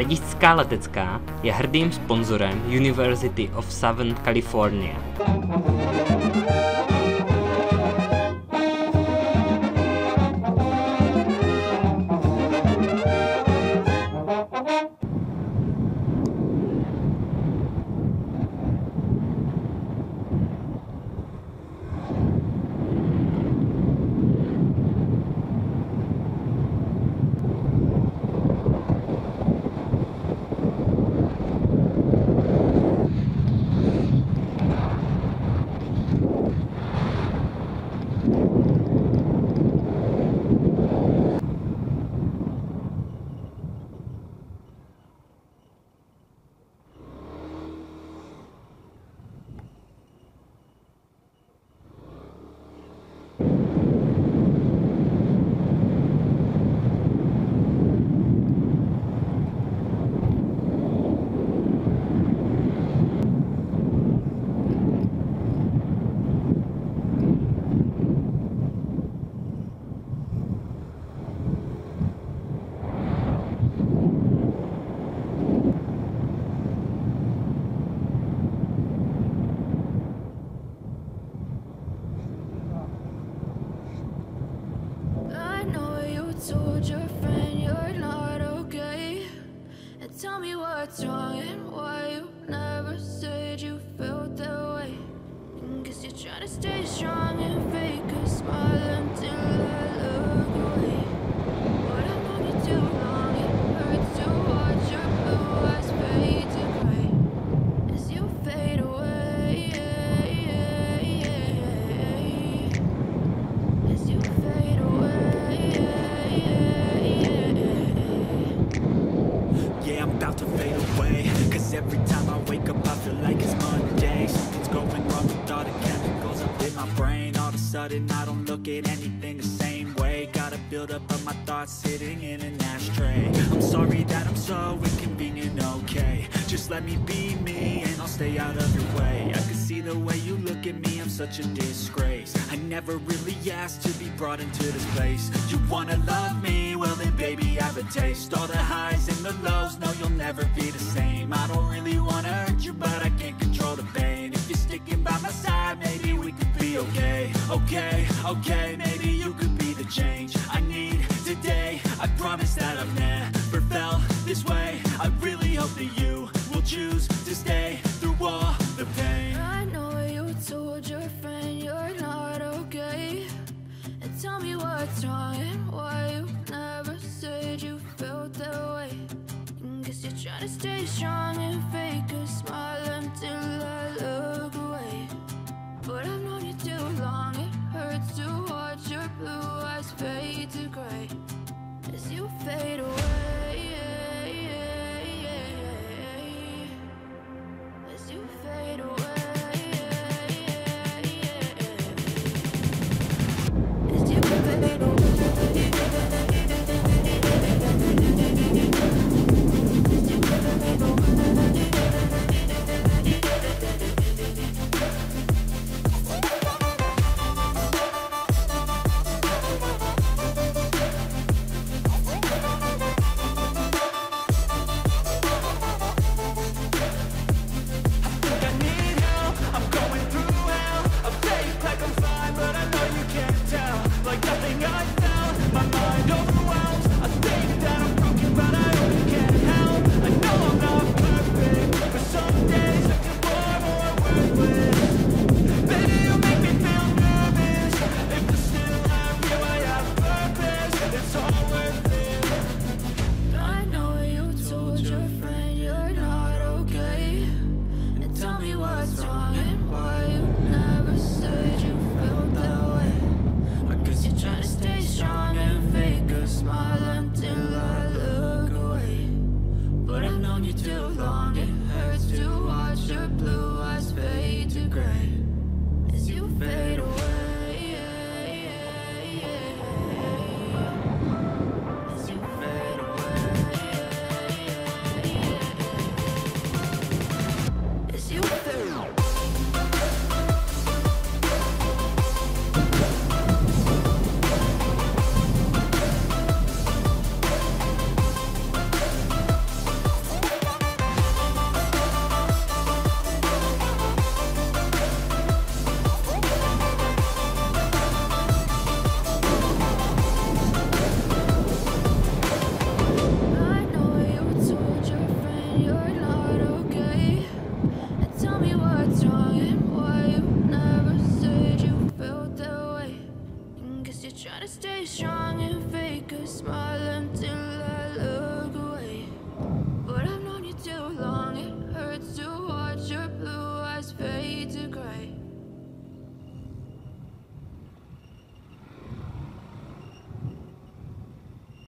Hradišťská Letecká je hrdým sponzorem University of Southern California. Told your friend you're not okay, and tell me what's wrong and why you never said you felt that way. And guess you're trying to stay strong and fake a smile until I look away. But I've known you too long, it hurts to watch your blue eyes fade to gray as you fade away. As you fade away. Yeah, I'm about to fade away, cause every time I wake up I feel like it's Monday. Something's going wrong with all the chemicals up in my brain. All of a sudden I don't look at anything the same way. Gotta build up of my thoughts sitting in an ashtray. I'm sorry that I'm so inconvenient, okay. Just let me be me and I'll stay out of your way. I can see the way you look at me, I'm such a disgrace. I never really asked to be brought into this place. You wanna love me? Well then baby I have a taste. All the highs and the lows, no you'll never be the same. I don't really wanna hurt you but I can't control the pain. If you're sticking by my side maybe we could be okay. Okay, maybe you could be the change I need today. I promise that I've never felt this way. I really hope that you will choose to stay through all the pain. I know you told your friend you're not okay, and tell me what's wrong and why you never said you felt that way. And guess you're trying to stay strong and fake a smile until I look away. But I've known you too long, it hurts to watch your blue eyes fade to gray as you fade away. As you fade away. As you fade away. As you fade away. what's wrong and why you never said you felt that way. Guess you're trying to stay strong and fake a smile until